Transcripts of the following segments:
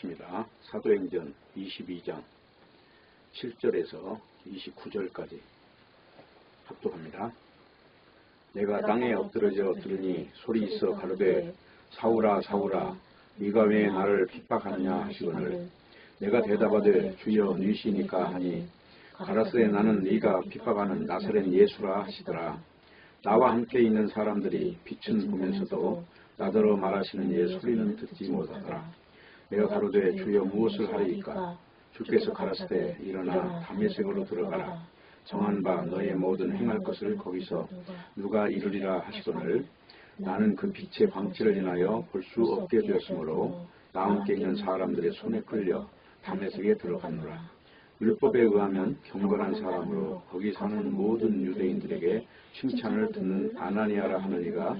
읽겠습니다. 사도행전 22장 7절에서 29절까지 합독합니다. 내가 땅에 엎드러져 들으니 소리 있어 가로되 사울아 사울아 네가 왜 나를 핍박하느냐 하시거늘 내가 대답하되 주여 누이시니까 하니 가라사대 나는 네가 핍박하는 나사렛 예수라 하시더라. 나와 함께 있는 사람들이 빛은 보면서도 나더러 말하시는 이의 소리는 듣지 못하더라. 내가 가로되 주여 무엇을 하리이까? 주께서 가라사대 일어나 다메섹으로 들어가라. 정한 바 너의 모든 행할 것을 거기서 누가 이루리라 하시거늘 나는 그 빛의 광채를 인하여 볼 수 없게 되었으므로 나와 함께 있는 사람들의 손에 끌려 다메섹에 들어갔노라. 율법에 의하면 경건한 사람으로 거기 사는 모든 유대인들에게 칭찬을 듣는 아나니아라 하는 이가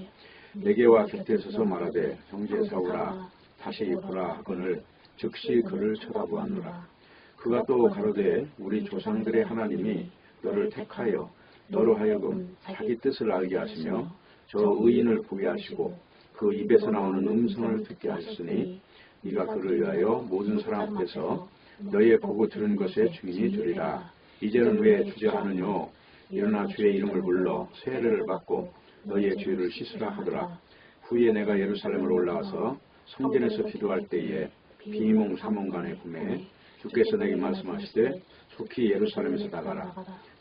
내게와 곁에 서서 말하되 형제 사울아 다시 보라 하거늘 즉시 그를 쳐다보았노라. 그가 또 가로되 우리 조상들의 하나님이 너를 택하여 너로 하여금 자기 뜻을 알게 하시며 저 의인을 보게 하시고 그 입에서 나오는 음성을 듣게 하셨으니 네가 그를 위하여 모든 사람 앞에서 너의 보고 들은 것의 증인이 되리라. 이제는 왜 주저하느뇨? 일어나 주의 이름을 불러 세례를 받고 너의 죄를 씻으라 하더라. 후에 내가 예루살렘으로 올라와서 성전에서 기도할 때에 비몽사몽간에 꿈에 주께서 내게 말씀하시되 속히 예루살렘에서 나가라.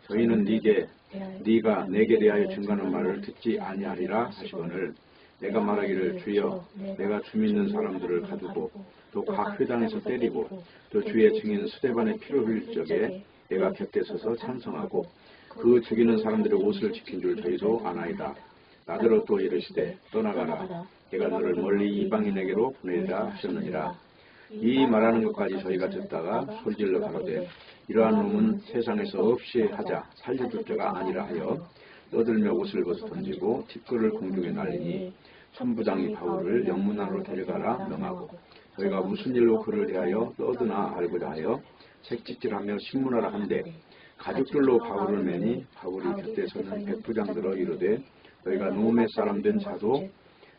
저희는 네가 내게 대하여 증거하는 말을 듣지 아니하리라 하시거늘 내가 말하기를 주여 내가 주 믿는 사람들을 가두고 또 각 회당에서 때리고 또 주의 증인 스데반의 피를 흘릴 적에 내가 곁에 서서 찬성하고 그 죽이는 사람들의 옷을 지킨 줄 저희도 아나이다. 나더러 또 이르시되 떠나가라. 내가 너를 멀리 이방인에게로 보내리라 하셨느니라. 이 말하는 것까지 저희가 듣다가 소리질러 가로되 이러한 놈은 세상에서 없이 하자 살려줄 자가 아니라 하여 떠들며 옷을 벗어 던지고 뒷글을 공중에 날리니 천부장이 바울을 영문 안으로 데려가라 명하고 저희가 무슨 일로 그를 대하여 떠드나 알고자 하여 책찍질하며 신문하라 한데 가죽들로 바울을 매니 바울이 곁에 서는 백부장들어 이르되 너희가 노메 사람 된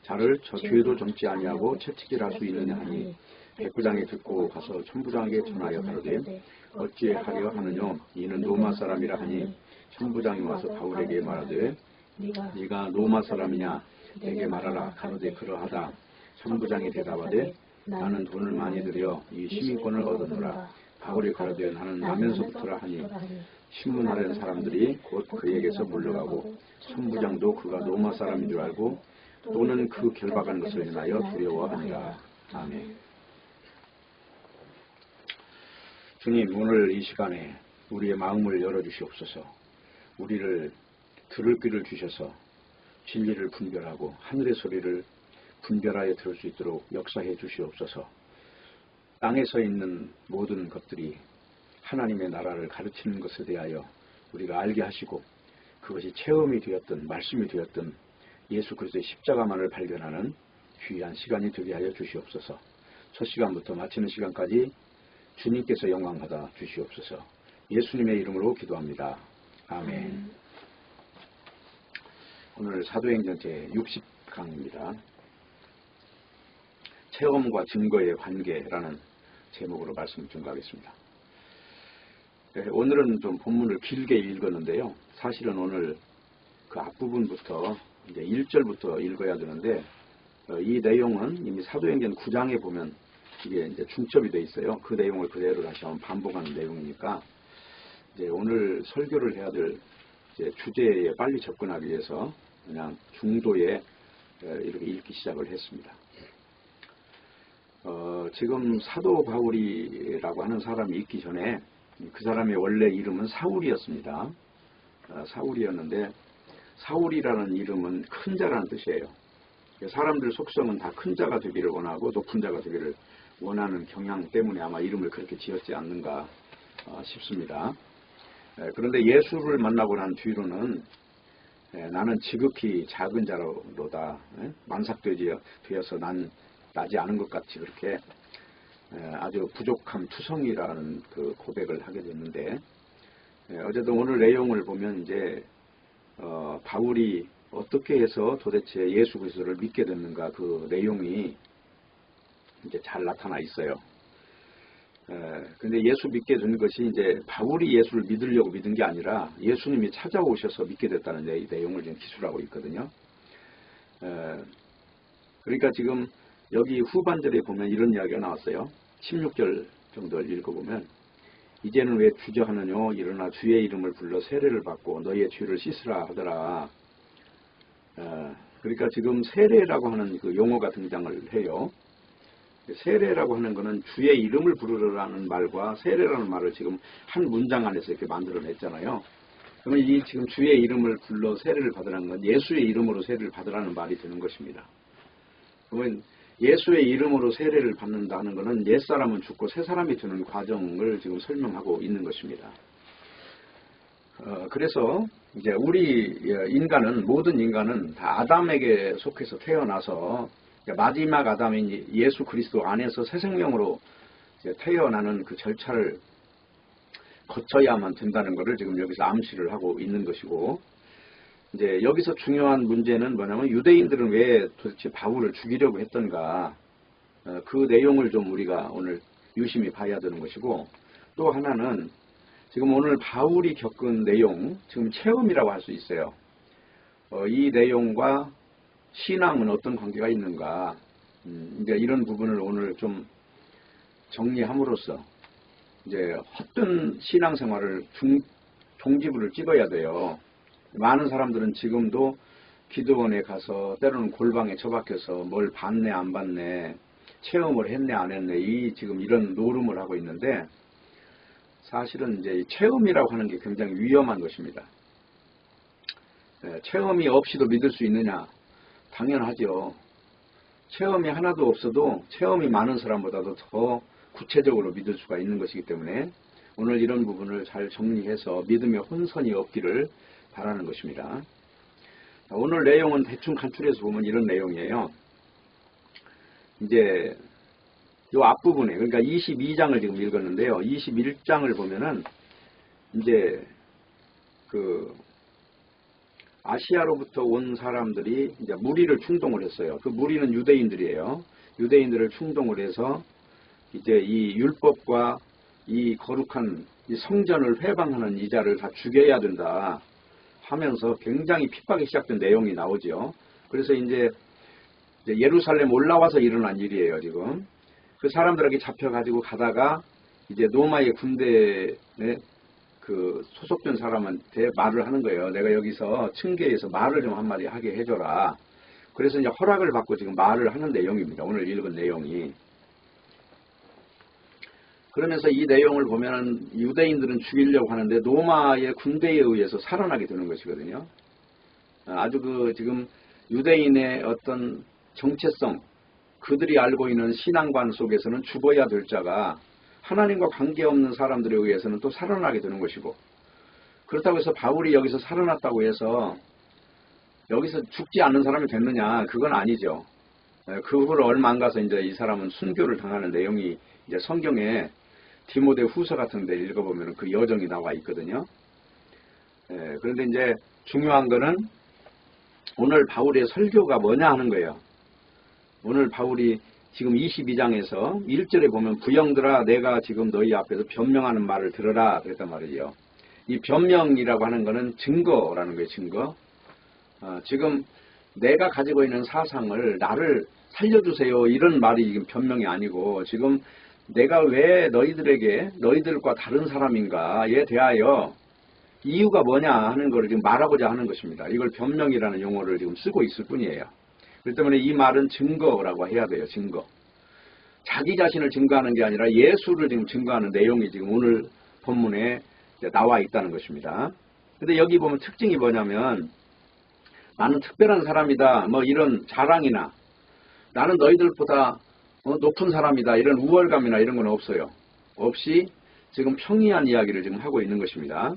자를 저 죄도 젊지 아니하고 채찍질할 수 있느냐 하니 백부장이 듣고 가서 천부장에게 전하여 가로되 어찌하려 하느뇨? 이는 로마 사람이라 하니 천부장이 와서 바울에게 말하되 네가 로마 사람이냐? 내게 말하라. 가로되 그러하다. 천부장이 대답하되 나는 돈을 많이 들여 이 시민권을 얻었노라. 바울이 가로되 나는 나면서부터라 하니 신문하려는 사람들이 곧 그에게서 물러가고 천부장도 그가 로마 사람인 줄 알고 또는 그 결박한 것을 인하여 두려워하니라. 아멘. 주님, 오늘 이 시간에 우리의 마음을 열어주시옵소서. 우리를 들을 귀를 주셔서 진리를 분별하고 하늘의 소리를 분별하여 들을 수 있도록 역사해 주시옵소서. 땅에서 있는 모든 것들이 하나님의 나라를 가르치는 것에 대하여 우리가 알게 하시고 그것이 체험이 되었든 말씀이 되었든 예수 그리스도의 십자가만을 발견하는 귀한 시간이 되게 하여 주시옵소서. 첫 시간부터 마치는 시간까지 주님께서 영광 받아 주시옵소서. 예수님의 이름으로 기도합니다. 아멘. 오늘 사도행전 제60강입니다. 체험과 증거의 관계라는 제목으로 말씀을 증거하겠습니다. 오늘은 좀 본문을 길게 읽었는데요. 사실은 오늘 그 앞부분부터 이제 1절부터 읽어야 되는데 이 내용은 이미 사도행전 9장에 보면 이게 이제 중첩이 되어 있어요. 그 내용을 그대로 다시 한번 반복하는 내용이니까 이제 오늘 설교를 해야 될 이제 주제에 빨리 접근하기 위해서 그냥 중도에 이렇게 읽기 시작을 했습니다. 지금 사도 바울이라고 하는 사람이 있기 전에 그 사람의 원래 이름은 사울이었습니다. 사울이었는데 사울이라는 이름은 큰 자라는 뜻이에요. 사람들 속성은 다 큰 자가 되기를 원하고 높은 자가 되기를 원하는 경향 때문에 아마 이름을 그렇게 지었지 않는가 싶습니다. 그런데 예수를 만나고 난 뒤로는 나는 지극히 작은 자로다 만삭되어서 나지 않은 것 같이 그렇게 아주 부족함 투성이라는 그 고백을 하게 됐는데 어제도 오늘 내용을 보면 이제 바울이 어떻게 해서 도대체 예수 그리스도를 믿게 됐는가 그 내용이 이제 잘 나타나 있어요. 근데 예수 믿게 된 것이 이제 바울이 예수를 믿으려고 믿은 게 아니라 예수님이 찾아오셔서 믿게 됐다는 내용을 지금 기술하고 있거든요. 그러니까 지금 여기 후반절에 보면 이런 이야기가 나왔어요. 16절 정도를 읽어보면 이제는 왜 주저하느뇨 일어나 주의 이름을 불러 세례를 받고 너희의 죄를 씻으라 하더라. 그러니까 지금 세례라고 하는 그 용어가 등장을 해요. 세례라고 하는 것은 주의 이름을 부르라는 말과 세례라는 말을 지금 한 문장 안에서 이렇게 만들어냈잖아요. 그러면 이 지금 주의 이름을 불러 세례를 받으라는 건 예수의 이름으로 세례를 받으라는 말이 되는 것입니다. 그러면 예수의 이름으로 세례를 받는다는 것은 옛사람은 죽고 새사람이 되는 과정을 지금 설명하고 있는 것입니다. 그래서 이제 우리 인간은 모든 인간은 다 아담에게 속해서 태어나서 마지막 아담인 예수 그리스도 안에서 새 생명으로 태어나는 그 절차를 거쳐야만 된다는 것을 지금 여기서 암시를 하고 있는 것이고, 이제 여기서 중요한 문제는 뭐냐면 유대인들은 왜 도대체 바울을 죽이려고 했던가, 그 내용을 좀 우리가 오늘 유심히 봐야 되는 것이고, 또 하나는 지금 오늘 바울이 겪은 내용, 지금 체험이라고 할 수 있어요. 이 내용과 신앙은 어떤 관계가 있는가, 이제 이런 부분을 오늘 좀 정리함으로써 이제 헛된 신앙생활을 종지부를 찍어야 돼요. 많은 사람들은 지금도 기도원에 가서 때로는 골방에 처박혀서 뭘 받네 안 받네, 체험을 했네 안 했네, 지금 이런 노름을 하고 있는데, 사실은 이제 체험이라고 하는 게 굉장히 위험한 것입니다. 체험이 없이도 믿을 수 있느냐? 당연하죠. 체험이 하나도 없어도 체험이 많은 사람보다도 더 구체적으로 믿을 수가 있는 것이기 때문에 오늘 이런 부분을 잘 정리해서 믿음의 혼선이 없기를 바라는 것입니다. 오늘 내용은 대충 간추려서 보면 이런 내용이에요. 이제 이 앞부분에, 그러니까 22장을 지금 읽었는데요. 21장을 보면은 이제 그 아시아로부터 온 사람들이 이제 무리를 충동을 했어요. 그 무리는 유대인들이에요. 유대인들을 충동을 해서 이제 이 율법과 이 거룩한 이 성전을 회방하는 이자를 다 죽여야 된다 하면서 굉장히 핍박이 시작된 내용이 나오죠. 그래서 이제 예루살렘 올라와서 일어난 일이에요, 지금. 그 사람들에게 잡혀가지고 가다가 이제 로마의 군대에 그 소속된 사람한테 말을 하는 거예요. 내가 여기서 층계에서 말을 좀 한마디 하게 해줘라. 그래서 이제 허락을 받고 지금 말을 하는 내용입니다. 오늘 읽은 내용이. 그러면서 이 내용을 보면은 유대인들은 죽이려고 하는데 로마의 군대에 의해서 살아나게 되는 것이거든요. 아주 그 지금 유대인의 어떤 정체성, 그들이 알고 있는 신앙관 속에서는 죽어야 될 자가 하나님과 관계없는 사람들에 의해서는 또 살아나게 되는 것이고, 그렇다고 해서 바울이 여기서 살아났다고 해서 여기서 죽지 않는 사람이 됐느냐, 그건 아니죠. 그 후로 얼마 안 가서 이제 이 사람은 순교를 당하는 내용이 이제 성경에 디모데 후서 같은 데 읽어보면 그 여정이 나와 있거든요. 그런데 이제 중요한 거는 오늘 바울의 설교가 뭐냐 하는 거예요. 오늘 바울이 지금 22장에서 1절에 보면 부형들아 내가 지금 너희 앞에서 변명하는 말을 들어라 그랬단 말이에요. 이 변명이라고 하는 거는 증거라는 거예요. 증거. 지금 내가 가지고 있는 사상을 나를 살려주세요 이런 말이 지금 변명이 아니고, 지금 내가 왜 너희들과 다른 사람인가에 대하여 이유가 뭐냐 하는 것을 지금 말하고자 하는 것입니다. 이걸 변명이라는 용어를 지금 쓰고 있을 뿐이에요. 그렇기 때문에 이 말은 증거라고 해야 돼요. 증거. 자기 자신을 증거하는 게 아니라 예수를 지금 증거하는 내용이 지금 오늘 본문에 나와 있다는 것입니다. 근데 여기 보면 특징이 뭐냐면 나는 특별한 사람이다 뭐 이런 자랑이나 나는 너희들보다 높은 사람이다 이런 우월감이나 이런 건 없어요. 없이 지금 평이한 이야기를 지금 하고 있는 것입니다.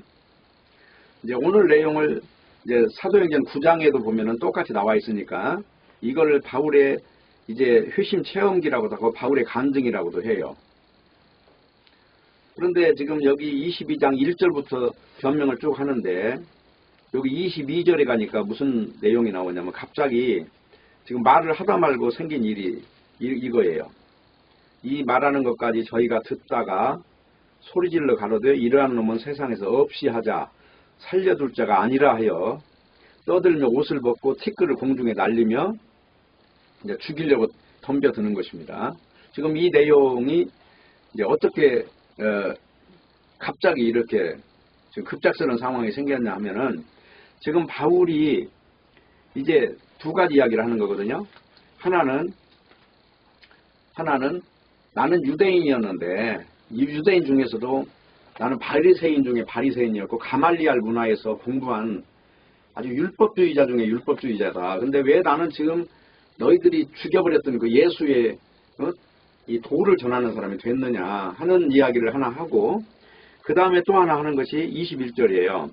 이제 오늘 내용을 이제 사도행전 9장에도 보면은 똑같이 나와 있으니까 이걸 바울의 이제 회심 체험기라고도 하고 바울의 간증이라고도 해요. 그런데 지금 여기 22장 1절부터 변명을 쭉 하는데 여기 22절에 가니까 무슨 내용이 나오냐면 갑자기 지금 말을 하다 말고 생긴 일이 이거예요. 이 말하는 것까지 저희가 듣다가 소리질러 가로되 이러한 놈은 세상에서 없이 하자 살려둘 자가 아니라 하여 떠들며 옷을 벗고 티끌을 공중에 날리며 이제 죽이려고 덤벼드는 것입니다. 지금 이 내용이 이제 어떻게 갑자기 이렇게 지금 급작스러운 상황이 생겼냐 하면은 지금 바울이 이제 두 가지 이야기를 하는 거거든요. 하나는 나는 유대인이었는데 이 유대인 중에서도 나는 바리새인 중에 바리새인이었고 가말리알 문화에서 공부한 아주 율법주의자 중에 율법주의자다. 근데 왜 나는 지금 너희들이 죽여버렸던 그 예수의 이 도를 전하는 사람이 됐느냐 하는 이야기를 하나 하고 그 다음에 또 하나 하는 것이 21절이에요.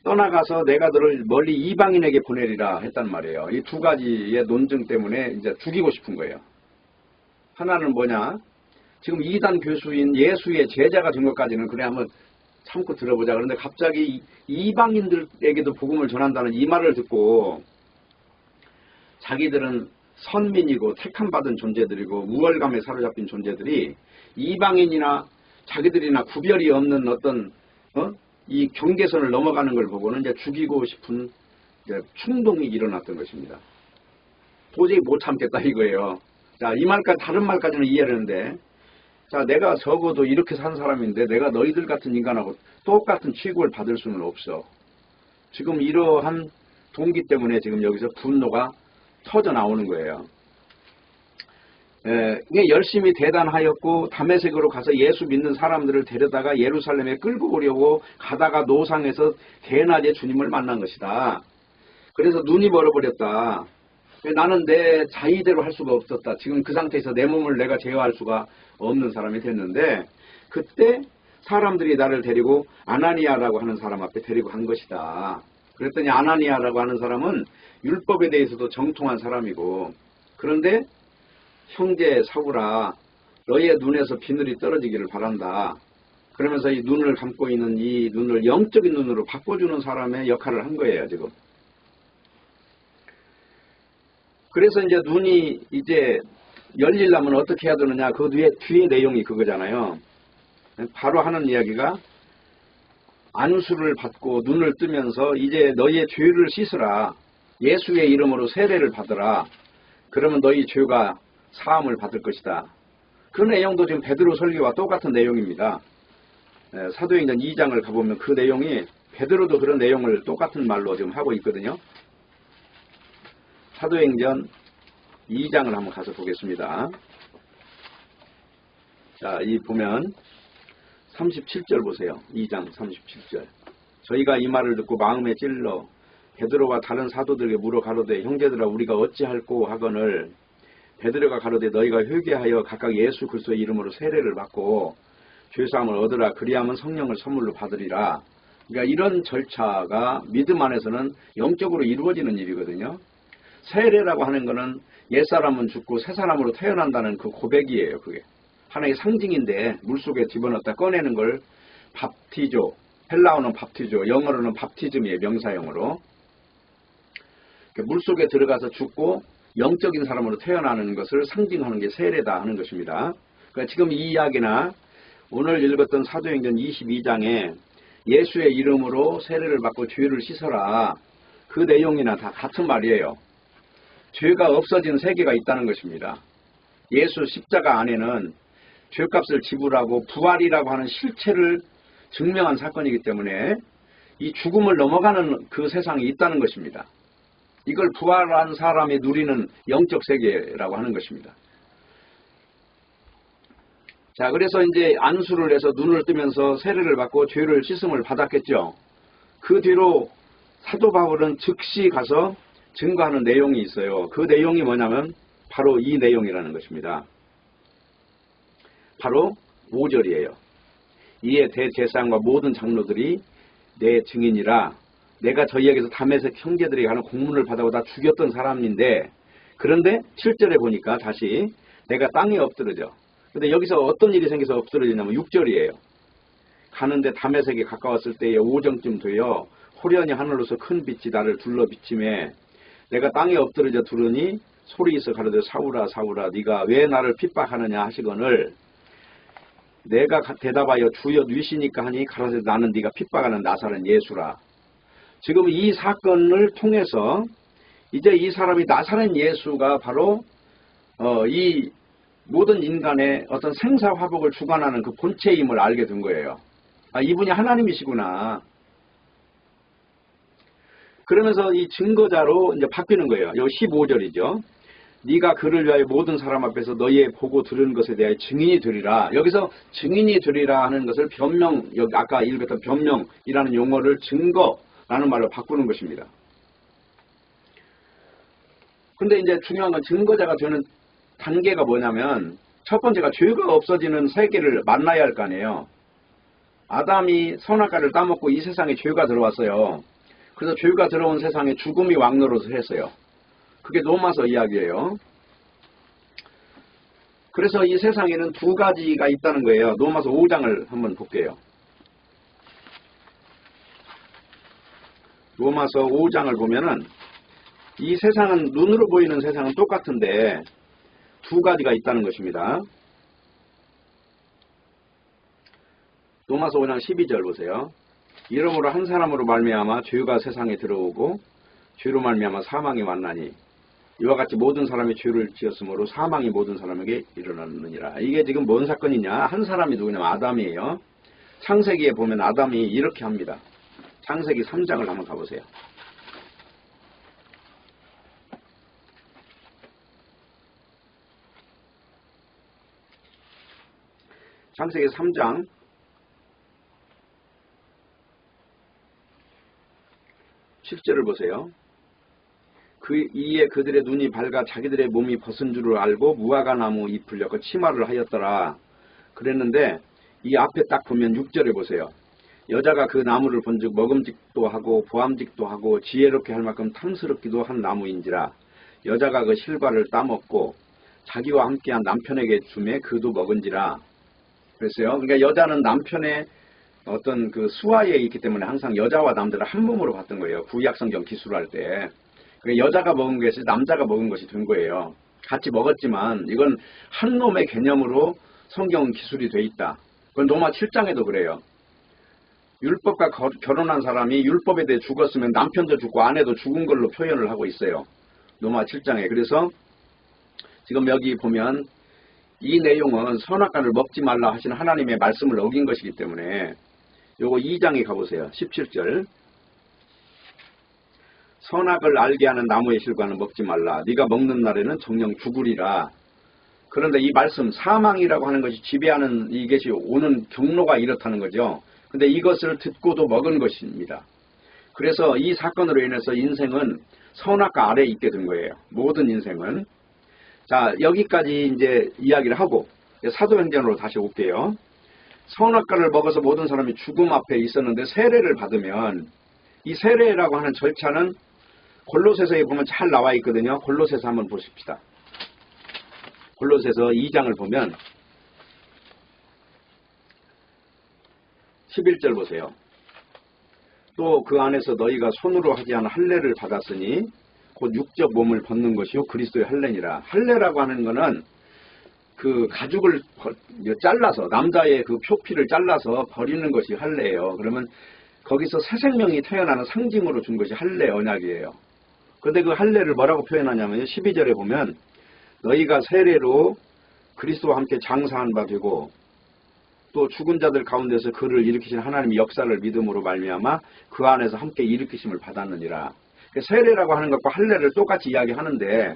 떠나가서 내가 너를 멀리 이방인에게 보내리라 했단 말이에요. 이 두 가지의 논증 때문에 이제 죽이고 싶은 거예요. 하나는 뭐냐? 지금 이단 교수인 예수의 제자가 된 것까지는 그래 한번 참고 들어보자. 그런데 갑자기 이방인들에게도 복음을 전한다는 이 말을 듣고 자기들은 선민이고 택함받은 존재들이고 우월감에 사로잡힌 존재들이 이방인이나 자기들이나 구별이 없는 어떤 이 경계선을 넘어가는 걸 보고는 이제 죽이고 싶은 이제 충동이 일어났던 것입니다. 도저히 못 참겠다 이거예요. 자, 이 말까지 다른 말까지는 이해를 했는데 자, 내가 적어도 이렇게 산 사람인데 내가 너희들 같은 인간하고 똑같은 취급을 받을 수는 없어. 지금 이러한 동기 때문에 지금 여기서 분노가 터져 나오는 거예요. 이게 열심히 대단하였고 다메섹으로 가서 예수 믿는 사람들을 데려다가 예루살렘에 끌고 오려고 가다가 노상에서 대낮에 주님을 만난 것이다. 그래서 눈이 멀어버렸다. 나는 내 자의대로 할 수가 없었다. 지금 그 상태에서 내 몸을 내가 제어할 수가 없는 사람이 됐는데 그때 사람들이 나를 데리고 아나니아라고 하는 사람 앞에 데리고 간 것이다. 그랬더니 아나니아라고 하는 사람은 율법에 대해서도 정통한 사람이고 그런데 형제 사울아 너희의 눈에서 비늘이 떨어지기를 바란다. 그러면서 이 눈을 감고 있는 이 눈을 영적인 눈으로 바꿔주는 사람의 역할을 한 거예요 지금. 그래서 이제 눈이 이제 열리려면 어떻게 해야 되느냐 그 뒤에 내용이 그거잖아요. 바로 하는 이야기가 안수를 받고 눈을 뜨면서 이제 너희의 죄를 씻으라. 예수의 이름으로 세례를 받으라. 그러면 너희 죄가 사함을 받을 것이다. 그 내용도 지금 베드로 설교와 똑같은 내용입니다. 사도행전 2장을 가보면 그 내용이 베드로도 그런 내용을 똑같은 말로 지금 하고 있거든요. 사도행전 2장을 한번 가서 보겠습니다. 자, 이 보면 37절 보세요. 2장 37절. 저희가 이 말을 듣고 마음에 찔러 베드로와 다른 사도들에게 물어 가로되 형제들아 우리가 어찌할꼬 하거늘 베드로가 가로되 너희가 회개하여 각각 예수 그리스도의 이름으로 세례를 받고 죄사함을 얻으라. 그리하면 성령을 선물로 받으리라. 그러니까 이런 절차가 믿음 안에서는 영적으로 이루어지는 일이거든요. 세례라고 하는 것은 옛사람은 죽고 새사람으로 태어난다는 그 고백이에요. 그게 하나의 상징인데 물속에 집어넣었다 꺼내는 걸 밥티조, 헬라어는 밥티조, 영어로는 밥티즘이에요. 명사형으로. 물속에 들어가서 죽고 영적인 사람으로 태어나는 것을 상징하는 게 세례다 하는 것입니다. 그러니까 지금 이 이야기나 오늘 읽었던 사도행전 22장에 예수의 이름으로 세례를 받고 죄를 씻어라. 그 내용이나 다 같은 말이에요. 죄가 없어진 세계가 있다는 것입니다. 예수 십자가 안에는 죄값을 지불하고 부활이라고 하는 실체를 증명한 사건이기 때문에 이 죽음을 넘어가는 그 세상이 있다는 것입니다. 이걸 부활한 사람이 누리는 영적 세계라고 하는 것입니다. 자, 그래서 이제 안수를 해서 눈을 뜨면서 세례를 받고 죄를 씻음을 받았겠죠. 그 뒤로 사도 바울은 즉시 가서 증거하는 내용이 있어요. 그 내용이 뭐냐면 바로 이 내용이라는 것입니다. 바로 5절이에요. 이에 대제사장과 모든 장로들이 내 증인이라 내가 저희에게서 다메섹 형제들에게 하는 공문을 받아고 다 죽였던 사람인데 그런데 7절에 보니까 다시 내가 땅에 엎드러져. 근데 여기서 어떤 일이 생겨서 엎드러지냐면 6절이에요. 가는데 다메섹에 가까웠을 때에 오정쯤 되어 호련히 하늘로서 큰 빛이 나를 둘러 비침에 내가 땅에 엎드러져 들으니 소리 있어 가로되 사울아 사울아 네가 왜 나를 핍박하느냐 하시거늘 내가 대답하여 주여 뉘시니까 하니 가로되 나는 네가 핍박하는 나사렛 예수라. 지금 이 사건을 통해서 이제 이 사람이 나사렛 예수가 바로 이 모든 인간의 어떤 생사화복을 주관하는 그 본체임을 알게 된 거예요. 아, 이분이 하나님이시구나. 그러면서 이 증거자로 이제 바뀌는 거예요. 여기 15절이죠. 네가 그를 위하여 모든 사람 앞에서 너희의 보고 들은 것에 대하여 증인이 되리라. 여기서 증인이 되리라 하는 것을 변명, 여기 아까 읽었던 변명이라는 용어를 증거라는 말로 바꾸는 것입니다. 근데 이제 중요한 건 증거자가 되는 단계가 뭐냐면 첫 번째가 죄가 없어지는 세계를 만나야 할 거 아니에요. 아담이 선악과를 따먹고 이 세상에 죄가 들어왔어요. 그래서 죄가 들어온 세상에 죽음이 왕노릇을 했어요. 그게 로마서 이야기예요. 그래서 이 세상에는 두 가지가 있다는 거예요. 로마서 5장을 한번 볼게요. 로마서 5장을 보면은 이 세상은 눈으로 보이는 세상은 똑같은데 두 가지가 있다는 것입니다. 로마서 5장 12절 보세요. 이러므로 한 사람으로 말미암아 죄가 세상에 들어오고 죄로 말미암아 사망이 왔나니 이와 같이 모든 사람이 죄를 지었으므로 사망이 모든 사람에게 일어났느니라. 이게 지금 뭔 사건이냐? 한 사람이 누구냐면 아담이에요. 창세기에 보면 아담이 이렇게 합니다. 창세기 3장을 한번 가보세요. 창세기 3장 7절을 보세요. 그 이에 그들의 눈이 밝아 자기들의 몸이 벗은 줄을 알고 무화과 나무 잎을 엮어 치마를 하였더라. 그랬는데 이 앞에 딱 보면 6절에 보세요. 여자가 그 나무를 본즉 먹음직도 하고 보암직도 하고 지혜롭게 할 만큼 탐스럽기도 한 나무인지라. 여자가 그 실과를 따먹고 자기와 함께한 남편에게 주매 그도 먹은지라. 그랬어요. 그러니까 여자는 남편의 어떤 그 수하에 있기 때문에 항상 여자와 남자를 한 몸으로 봤던 거예요. 구약성경 기술할 때. 여자가 먹은 것이 남자가 먹은 것이 된 거예요. 같이 먹었지만 이건 한 놈의 개념으로 성경은 기술이 돼 있다. 그건 로마 7장에도 그래요. 율법과 결혼한 사람이 율법에 대해 죽었으면 남편도 죽고 아내도 죽은 걸로 표현을 하고 있어요. 로마 7장에. 그래서 지금 여기 보면 이 내용은 선악과를 먹지 말라 하시는 하나님의 말씀을 어긴 것이기 때문에 요거 2장에 가보세요. 17절. 선악을 알게 하는 나무의 실과는 먹지 말라. 네가 먹는 날에는 정녕 죽으리라. 그런데 이 말씀 사망이라고 하는 것이 지배하는 이것이 오는 경로가 이렇다는 거죠. 근데 이것을 듣고도 먹은 것입니다. 그래서 이 사건으로 인해서 인생은 선악과 아래에 있게 된 거예요. 모든 인생은. 자, 여기까지 이제 이야기를 하고 사도행전으로 다시 올게요. 선악과를 먹어서 모든 사람이 죽음 앞에 있었는데 세례를 받으면 이 세례라고 하는 절차는 골로새서에 보면 잘 나와 있거든요. 골로새서 한번 보십시다. 골로새서 2장을 보면 11절 보세요. 또 그 안에서 너희가 손으로 하지 않은 할례를 받았으니 곧 육적 몸을 벗는 것이요 그리스도의 할례니라. 할례라고 하는 거는 그 가죽을 잘라서 남자의 그 표피를 잘라서 버리는 것이 할례예요. 그러면 거기서 새 생명이 태어나는 상징으로 준 것이 할례 언약이에요. 그런데 그 할례를 뭐라고 표현하냐면 12절에 보면 너희가 세례로 그리스도와 함께 장사한 바 되고 또 죽은 자들 가운데서 그를 일으키신 하나님의 역사를 믿음으로 말미암아 그 안에서 함께 일으키심을 받았느니라. 세례라고 하는 것과 할례를 똑같이 이야기하는데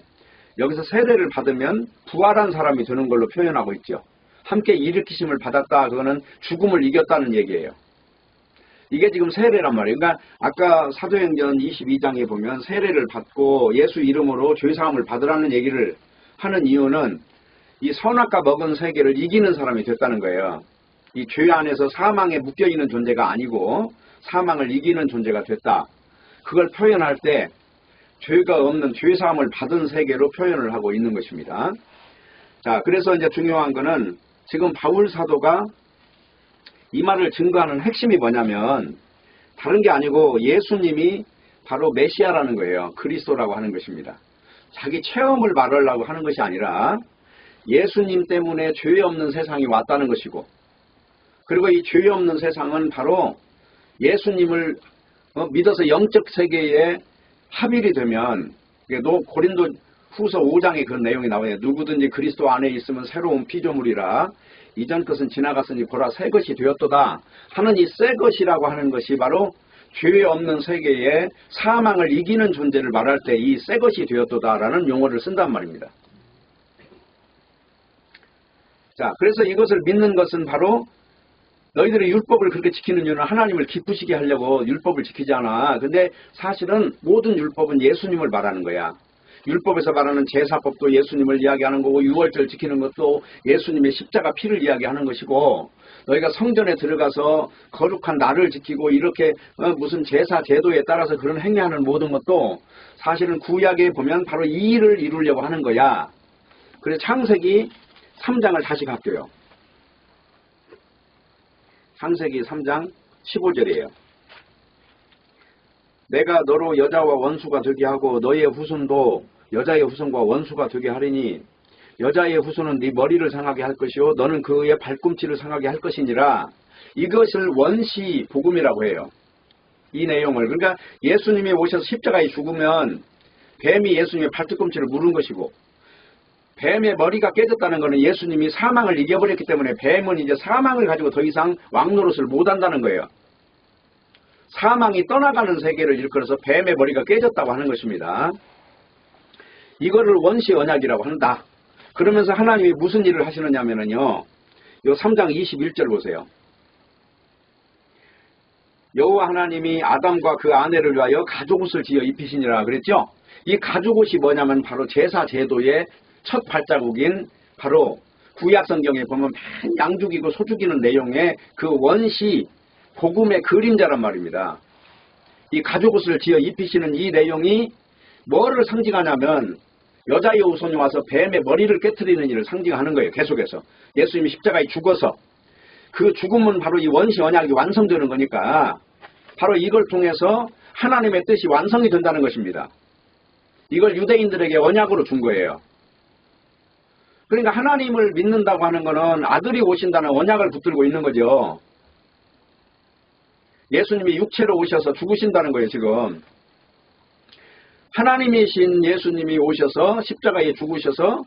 여기서 세례를 받으면 부활한 사람이 되는 걸로 표현하고 있죠. 함께 일으키심을 받았다. 그거는 죽음을 이겼다는 얘기예요. 이게 지금 세례란 말이에요. 그러니까 아까 사도행전 22장에 보면 세례를 받고 예수 이름으로 죄사함을 받으라는 얘기를 하는 이유는 이 선악과 먹은 세계를 이기는 사람이 됐다는 거예요. 이 죄 안에서 사망에 묶여있는 존재가 아니고 사망을 이기는 존재가 됐다. 그걸 표현할 때 죄가 없는 죄사함을 받은 세계로 표현을 하고 있는 것입니다. 자, 그래서 이제 중요한 거는 지금 바울 사도가 이 말을 증거하는 핵심이 뭐냐면 다른 게 아니고 예수님이 바로 메시아라는 거예요. 그리스도라고 하는 것입니다. 자기 체험을 말하려고 하는 것이 아니라 예수님 때문에 죄 없는 세상이 왔다는 것이고, 그리고 이 죄 없는 세상은 바로 예수님을 믿어서 영적 세계에 합일이 되면, 고린도 후서 5장에 그런 내용이 나와요. 누구든지 그리스도 안에 있으면 새로운 피조물이라 이전 것은 지나갔으니 보라 새 것이 되었도다 하는 이 새 것이라고 하는 것이 바로 죄 없는 세계에 사망을 이기는 존재를 말할 때 이 새 것이 되었도다라는 용어를 쓴단 말입니다. 자, 그래서 이것을 믿는 것은 바로 너희들이 율법을 그렇게 지키는 이유는 하나님을 기쁘시게 하려고 율법을 지키지 않아. 근데 사실은 모든 율법은 예수님을 말하는 거야. 율법에서 말하는 제사법도 예수님을 이야기하는 거고, 유월절 지키는 것도 예수님의 십자가 피를 이야기하는 것이고, 너희가 성전에 들어가서 거룩한 날을 지키고 이렇게 무슨 제사 제도에 따라서 그런 행위하는 모든 것도 사실은 구약에 보면 바로 이 일을 이루려고 하는 거야. 그래서 창세기 3장을 다시 갈게요. 창세기 3장 15절이에요. 내가 너로 여자와 원수가 되게 하고 너의 후손도 여자의 후손과 원수가 되게 하리니 여자의 후손은 네 머리를 상하게 할 것이요 너는 그의 발꿈치를 상하게 할 것이니라. 이것을 원시 복음이라고 해요. 이 내용을. 그러니까 예수님이 오셔서 십자가에 죽으면 뱀이 예수님의 발뒤꿈치를 물은 것이고, 뱀의 머리가 깨졌다는 것은 예수님이 사망을 이겨버렸기 때문에 뱀은 이제 사망을 가지고 더 이상 왕노릇을 못한다는 거예요. 사망이 떠나가는 세계를 일컬어서 뱀의 머리가 깨졌다고 하는 것입니다. 이거를 원시 언약이라고 한다. 그러면서 하나님이 무슨 일을 하시느냐면요, 요 3장 21절 보세요. 여호와 하나님이 아담과 그 아내를 위하여 가죽옷을 지어 입히시니라 그랬죠. 이 가죽옷이 뭐냐면 바로 제사 제도의 첫 발자국인 바로 구약 성경에 보면 맨 양죽이고 소죽이는 내용의 그 원시 복음의 그림자란 말입니다. 이 가죽옷을 지어 입히시는 이 내용이 뭐를 상징하냐면 여자의 후손이 와서 뱀의 머리를 깨트리는 일을 상징하는 거예요. 계속해서 예수님이 십자가에 죽어서 그 죽음은 바로 이 원시 언약이 완성되는 거니까 바로 이걸 통해서 하나님의 뜻이 완성이 된다는 것입니다. 이걸 유대인들에게 언약으로 준 거예요. 그러니까 하나님을 믿는다고 하는 것은 아들이 오신다는 언약을 붙들고 있는 거죠. 예수님이 육체로 오셔서 죽으신다는 거예요. 지금 하나님이신 예수님이 오셔서 십자가에 죽으셔서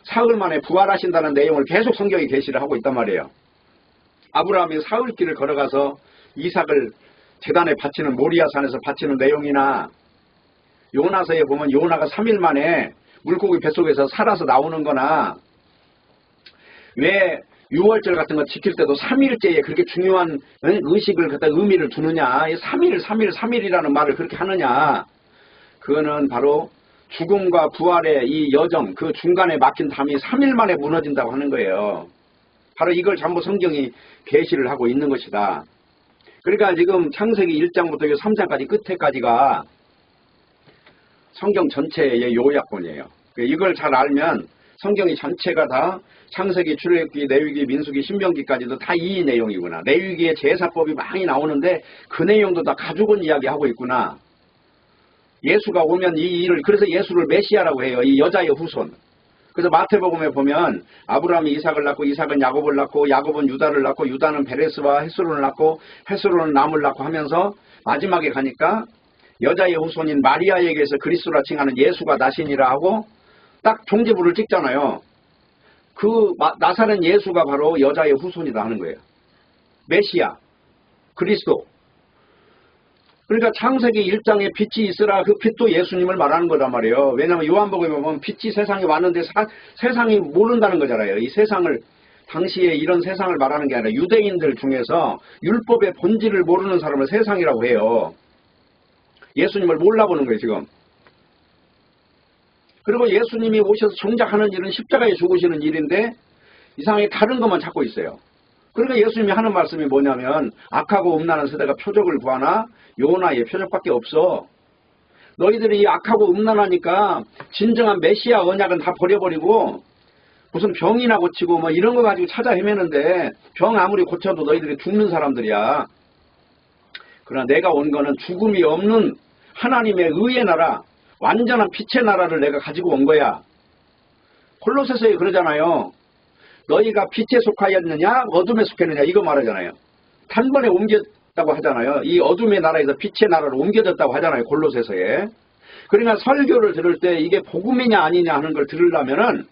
사흘 만에 부활하신다는 내용을 계속 성경에 계시를 하고 있단 말이에요. 아브라함이 사흘길을 걸어가서 이삭을 제단에 바치는 모리아산에서 바치는 내용이나, 요나서에 보면 요나가 3일 만에 물고기 뱃속에서 살아서 나오는 거나, 왜 유월절 같은 거 지킬 때도 3일째에 그렇게 중요한 의식을 갖다 의미를 두느냐, 3일이라는 말을 그렇게 하느냐, 그거는 바로 죽음과 부활의 이 여정, 그 중간에 막힌 담이 3일 만에 무너진다고 하는 거예요. 바로 이걸 전부 성경이 계시를 하고 있는 것이다. 그러니까 지금 창세기 1장부터 3장까지 끝에까지가 성경 전체의 요약본이에요. 이걸 잘 알면 성경이 전체가 다 창세기, 출애굽기, 레위기, 민수기, 신명기까지도 다 이 내용이구나. 레위기에 제사법이 많이 나오는데 그 내용도 다 가죽은 이야기하고 있구나. 예수가 오면 이 일을, 그래서 예수를 메시아라고 해요. 이 여자의 후손. 그래서 마태복음에 보면 아브라함이 이삭을 낳고 이삭은 야곱을 낳고 야곱은 유다를 낳고 유다는 베레스와 헤스론을 낳고 헤스론은 남을 낳고 하면서 마지막에 가니까 여자의 후손인 마리아에게서 그리스도라 칭하는 예수가 나시니라 하고 딱 종지부를 찍잖아요. 그 나사렛 예수가 바로 여자의 후손이다 하는 거예요. 메시아, 그리스도. 그러니까 창세기 1장에 빛이 있으라, 그 빛도 예수님을 말하는 거란 말이에요. 왜냐하면 요한복음에 보면 빛이 세상에 왔는데 세상이 모른다는 거잖아요. 이 세상을, 당시에 이런 세상을 말하는 게 아니라 유대인들 중에서 율법의 본질을 모르는 사람을 세상이라고 해요. 예수님을 몰라보는 거예요 지금. 그리고 예수님이 오셔서 정작 하는 일은 십자가에 죽으시는 일인데 이상하게 다른 것만 찾고 있어요. 그러니까 예수님이 하는 말씀이 뭐냐면, 악하고 음란한 세대가 표적을 구하나 요나의 표적밖에 없어. 너희들이 이 악하고 음란하니까 진정한 메시아 언약은 다 버려버리고 무슨 병이나 고치고 뭐 이런 거 가지고 찾아 헤매는데, 병 아무리 고쳐도 너희들이 죽는 사람들이야. 그러나 내가 온 거는 죽음이 없는 하나님의 의의 나라, 완전한 빛의 나라를 내가 가지고 온 거야. 골로새서에 그러잖아요. 너희가 빛에 속하였느냐 어둠에 속했느냐 이거 말하잖아요. 단번에 옮겼다고 하잖아요. 이 어둠의 나라에서 빛의 나라로 옮겨졌다고 하잖아요. 골로새서에. 그러니까 설교를 들을 때 이게 복음이냐 아니냐 하는 걸 들으려면은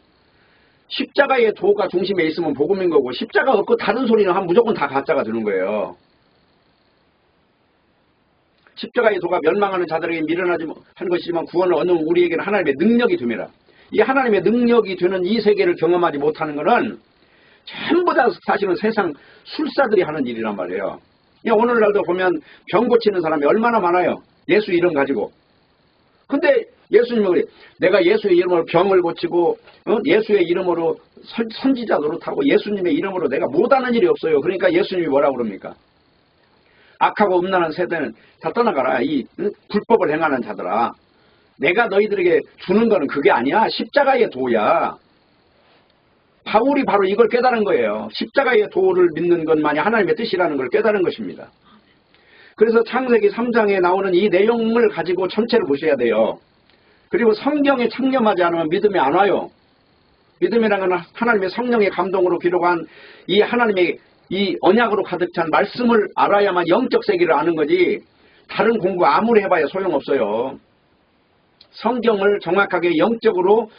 십자가의 도가 중심에 있으면 복음인 거고 십자가 없고 다른 소리는 하면 무조건 다 가짜가 되는 거예요. 십자가의 도가 멸망하는 자들에게 미련하지 한 것이지만 구원을 얻는 우리에게는 하나님의 능력이 됨이라. 이 하나님의 능력이 되는 이 세계를 경험하지 못하는 것은 전부 다 사실은 세상 술사들이 하는 일이란 말이에요. 오늘날도 보면 병 고치는 사람이 얼마나 많아요. 예수 이름 가지고. 근데 예수님은 그래. 내가 예수의 이름으로 병을 고치고 예수의 이름으로 선지자 노릇하고 예수님의 이름으로 내가 못하는 일이 없어요. 그러니까 예수님이 뭐라고 그럽니까? 악하고 음란한 세대는 다 떠나가라. 이 불법을 행하는 자들아. 내가 너희들에게 주는 거는 그게 아니야. 십자가의 도야. 바울이 바로 이걸 깨달은 거예요. 십자가의 도를 믿는 것만이 하나님의 뜻이라는 걸 깨달은 것입니다. 그래서 창세기 3장에 나오는 이 내용을 가지고 전체를 보셔야 돼요. 그리고 성경에 창념하지 않으면 믿음이 안 와요. 믿음이라는 건 하나님의 성령의 감동으로 기록한 이 하나님의 이 언약으로 가득 찬 말씀을 알아야만 영적 세계를 아는 거지 다른 공부 아무리 해봐야 소용없어요. 성경을 정확하게 영적으로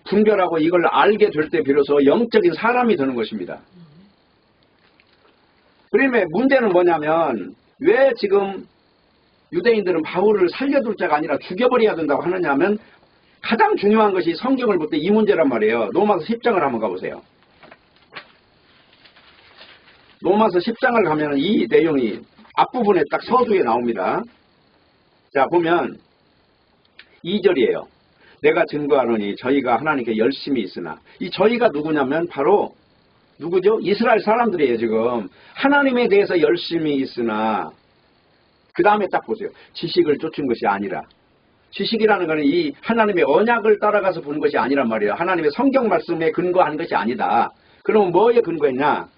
분별하고 이걸 알게 될 때 비로소 영적인 사람이 되는 것입니다. 그러면 문제는 뭐냐면 왜 지금 유대인들은 바울을 살려둘 자가 아니라 죽여버려야 된다고 하느냐 하면 가장 중요한 것이 성경을 볼 때 이 문제란 말이에요. 로마서 10장을 한번 가보세요. 로마서 10장을 가면 이 내용이 앞부분에 딱 서두에 나옵니다. 자 보면 2절이에요. 내가 증거하노니 저희가 하나님께 열심히 있으나 이 저희가 누구냐면 바로 누구죠? 이스라엘 사람들이에요. 지금 하나님에 대해서 열심히 있으나 그 다음에 딱 보세요. 지식을 쫓은 것이 아니라 지식이라는 것은 이 하나님의 언약을 따라가서 보는 것이 아니란 말이에요. 하나님의 성경 말씀에 근거한 것이 아니다. 그러면 뭐에 근거했냐?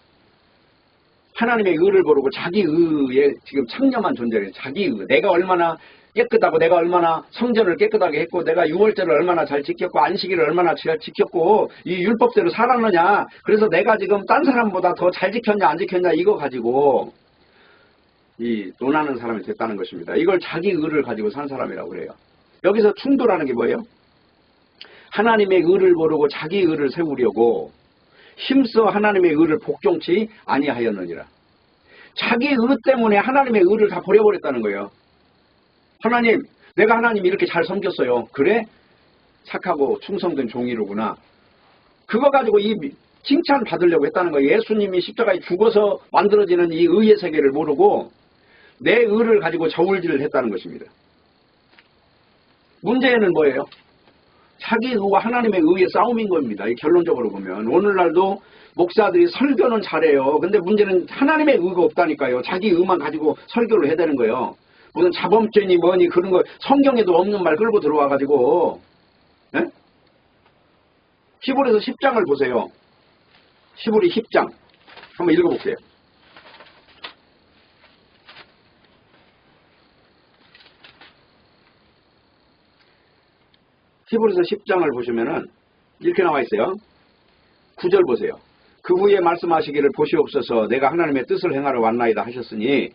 하나님의 의를 모르고 자기 의에 지금 창념한 존재예요. 자기 의. 내가 얼마나 깨끗하고 내가 얼마나 성전을 깨끗하게 했고 내가 유월절을 얼마나 잘 지켰고 안식일을 얼마나 잘 지켰고 이 율법대로 살았느냐. 그래서 내가 지금 딴 사람보다 더 잘 지켰냐 안 지켰냐 이거 가지고 이 논하는 사람이 됐다는 것입니다. 이걸 자기 의를 가지고 산 사람이라고 그래요. 여기서 충돌하는 게 뭐예요? 하나님의 의를 모르고 자기 의를 세우려고 힘써 하나님의 의를 복종치 아니하였느니라. 자기 의 때문에 하나님의 의를 다 버려버렸다는 거예요. 하나님, 내가 하나님 이렇게 잘 섬겼어요. 그래? 착하고 충성된 종이로구나. 그거 가지고 이 칭찬 받으려고 했다는 거예요. 예수님이 십자가에 죽어서 만들어지는 이 의의 세계를 모르고 내 의를 가지고 저울질을 했다는 것입니다. 문제는 뭐예요? 자기 의와 하나님의 의의 싸움인 겁니다. 결론적으로 보면 오늘날도 목사들이 설교는 잘해요. 근데 문제는 하나님의 의가 없다니까요. 자기 의만 가지고 설교를 해야 되는 거예요. 무슨 자범죄니 뭐니 그런 거 성경에도 없는 말 끌고 들어와가지고 네? 히브리서 10장을 보세요. 히브리 10장 한번 읽어볼게요. 히브리서 10장을 보시면은 이렇게 나와 있어요. 9절 보세요. 그 후에 말씀하시기를 보시옵소서 내가 하나님의 뜻을 행하러 왔나이다 하셨으니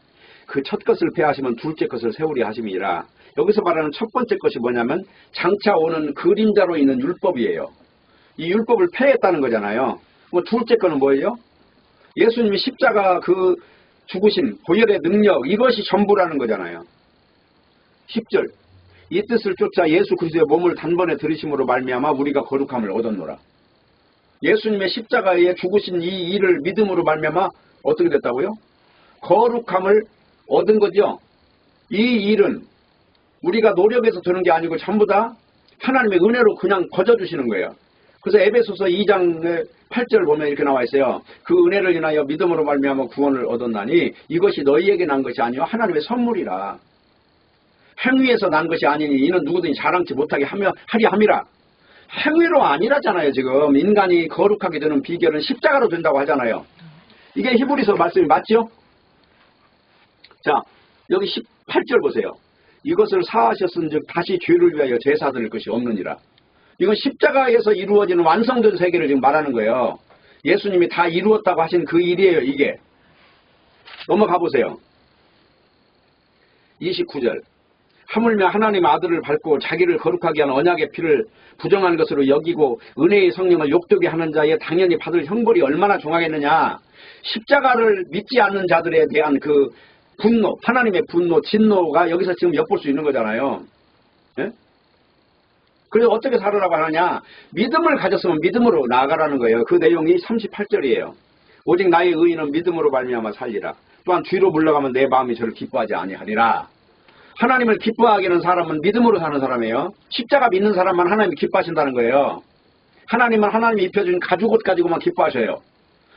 그 첫 것을 폐하시면 둘째 것을 세우리 하심이라. 여기서 말하는 첫 번째 것이 뭐냐면 장차 오는 그림자로 있는 율법이에요. 이 율법을 폐했다는 거잖아요. 뭐 둘째 거는 뭐예요? 예수님이 십자가 그 죽으신 보혈의 능력 이것이 전부라는 거잖아요. 10절 이 뜻을 쫓아 예수 그리스도의 몸을 단번에 들이심으로 말미암아 우리가 거룩함을 얻었노라. 예수님의 십자가에 죽으신 이 일을 믿음으로 말미암아 어떻게 됐다고요? 거룩함을 얻은 거죠. 이 일은 우리가 노력해서 되는 게 아니고 전부 다 하나님의 은혜로 그냥 거저주시는 거예요. 그래서 에베소서 2장 8절 보면 이렇게 나와 있어요. 그 은혜를 인하여 믿음으로 말미암아 구원을 얻었나니 이것이 너희에게 난 것이 아니요 하나님의 선물이라. 행위에서 난 것이 아니니 이는 누구든지 자랑치 못하게 하리 함이라. 행위로 아니라잖아요. 지금 인간이 거룩하게 되는 비결은 십자가로 된다고 하잖아요. 이게 히브리서 말씀이 맞죠? 자, 여기 18절 보세요. 이것을 사하셨은즉 다시 죄를 위하여 제사 드릴 것이 없느니라. 이건 십자가에서 이루어지는 완성된 세계를 지금 말하는 거예요. 예수님이 다 이루었다고 하신 그 일이에요, 이게. 넘어가 보세요. 29절. 하물며 하나님 아들을 밟고 자기를 거룩하게 한 언약의 피를 부정한 것으로 여기고 은혜의 성령을 욕되게 하는 자에 당연히 받을 형벌이 얼마나 중하겠느냐. 십자가를 믿지 않는 자들에 대한 그 분노, 하나님의 분노, 진노가 여기서 지금 엿볼 수 있는 거잖아요. 예? 그래서 어떻게 살으라고 하느냐. 믿음을 가졌으면 믿음으로 나아가라는 거예요. 그 내용이 38절이에요. 오직 나의 의인은 믿음으로 말미암아 살리라. 또한 뒤로 물러가면 내 마음이 저를 기뻐하지 아니하리라. 하나님을 기뻐하게 하는 사람은 믿음으로 사는 사람이에요. 십자가 믿는 사람만 하나님이 기뻐하신다는 거예요. 하나님은 하나님이 입혀준 가죽옷 가지고만 기뻐하셔요.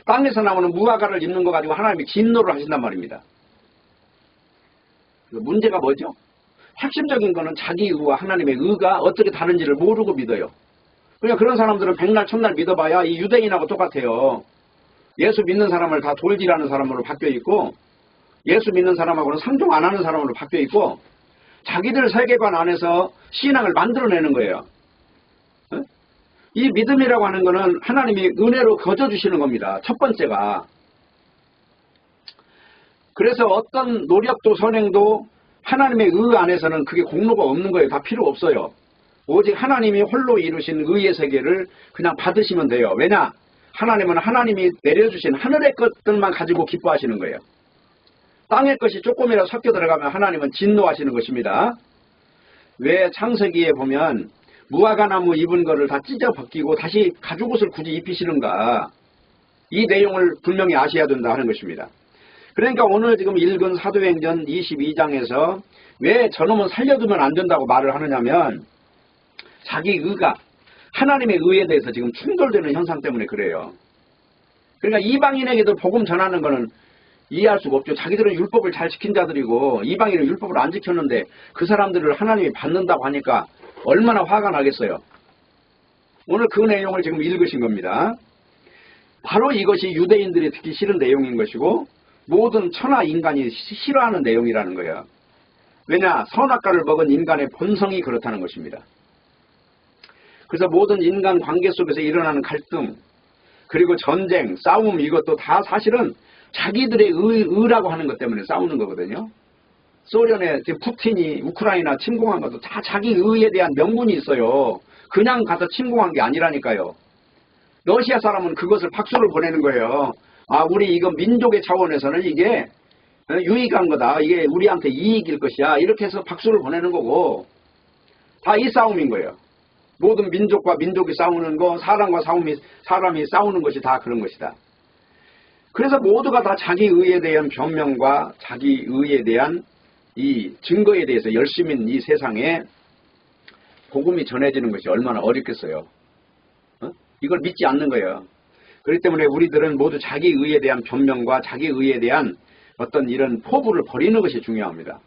땅에서 나오는 무화과를 입는 거 가지고 하나님이 진노를 하신단 말입니다. 문제가 뭐죠? 핵심적인 거는 자기 의와 하나님의 의가 어떻게 다른지를 모르고 믿어요. 그러니까 그런 사람들은 백날 천날 믿어봐야 이 유대인하고 똑같아요. 예수 믿는 사람을 다 돌질하는 사람으로 바뀌어 있고, 예수 믿는 사람하고는 상종 안 하는 사람으로 바뀌어 있고, 자기들 세계관 안에서 신앙을 만들어내는 거예요. 이 믿음이라고 하는 거는 하나님이 은혜로 거저주시는 겁니다. 첫 번째가. 그래서 어떤 노력도 선행도 하나님의 의 안에서는 그게 공로가 없는 거예요. 다 필요 없어요. 오직 하나님이 홀로 이루신 의의 세계를 그냥 받으시면 돼요. 왜냐? 하나님은 하나님이 내려주신 하늘의 것들만 가지고 기뻐하시는 거예요. 땅의 것이 조금이라도 섞여 들어가면 하나님은 진노하시는 것입니다. 왜 창세기에 보면 무화과나무 입은 거를 다 찢어 벗기고 다시 가죽옷을 굳이 입히시는가? 이 내용을 분명히 아셔야 된다 하는 것입니다. 그러니까 오늘 지금 읽은 사도행전 22장에서 왜 저놈은 살려두면 안 된다고 말을 하느냐면 자기 의가 하나님의 의에 대해서 지금 충돌되는 현상 때문에 그래요. 그러니까 이방인에게도 복음 전하는 거는 이해할 수가 없죠. 자기들은 율법을 잘 지킨 자들이고 이방인은 율법을 안 지켰는데 그 사람들을 하나님이 받는다고 하니까 얼마나 화가 나겠어요. 오늘 그 내용을 지금 읽으신 겁니다. 바로 이것이 유대인들이 듣기 싫은 내용인 것이고 모든 천하 인간이 싫어하는 내용이라는 거예요. 왜냐? 선악과를 먹은 인간의 본성이 그렇다는 것입니다. 그래서 모든 인간 관계 속에서 일어나는 갈등, 그리고 전쟁, 싸움, 이것도 다 사실은 자기들의 의라고 하는 것 때문에 싸우는 거거든요. 소련의 푸틴이 우크라이나 침공한 것도 다 자기 의에 대한 명분이 있어요. 그냥 가서 침공한 게 아니라니까요. 러시아 사람은 그것을 박수를 보내는 거예요. 아, 우리 이거 민족의 차원에서는 이게 유익한 거다. 이게 우리한테 이익일 것이야. 이렇게 해서 박수를 보내는 거고 다 이 싸움인 거예요. 모든 민족과 민족이 싸우는 거, 사람과 사람이 싸우는 것이 다 그런 것이다. 그래서 모두가 다 자기 의에 대한 변명과 자기 의에 대한 이 증거에 대해서 열심인 이 세상에 복음이 전해지는 것이 얼마나 어렵겠어요. 이걸 믿지 않는 거예요. 그렇기 때문에 우리들은 모두 자기 의에 대한 변명과 자기 의에 대한 어떤 이런 포부를 버리는 것이 중요합니다.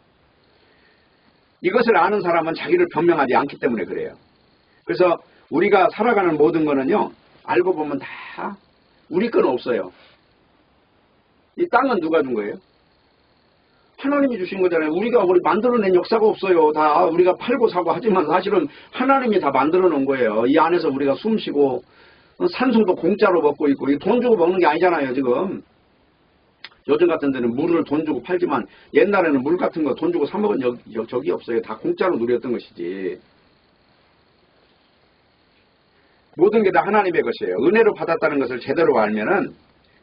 이것을 아는 사람은 자기를 변명하지 않기 때문에 그래요. 그래서 우리가 살아가는 모든 거는요, 알고 보면 다 우리 건 없어요. 이 땅은 누가 준 거예요? 하나님이 주신 거잖아요. 우리 만들어낸 역사가 없어요. 다 우리가 팔고 사고 하지만 사실은 하나님이 다 만들어 놓은 거예요. 이 안에서 우리가 숨 쉬고 산소도 공짜로 먹고 있고 돈 주고 먹는 게 아니잖아요. 지금 요즘 같은 데는 물을 돈 주고 팔지만 옛날에는 물 같은 거 돈 주고 사 먹은 적이 없어요. 다 공짜로 누렸던 것이지. 모든 게 다 하나님의 것이에요. 은혜로 받았다는 것을 제대로 알면은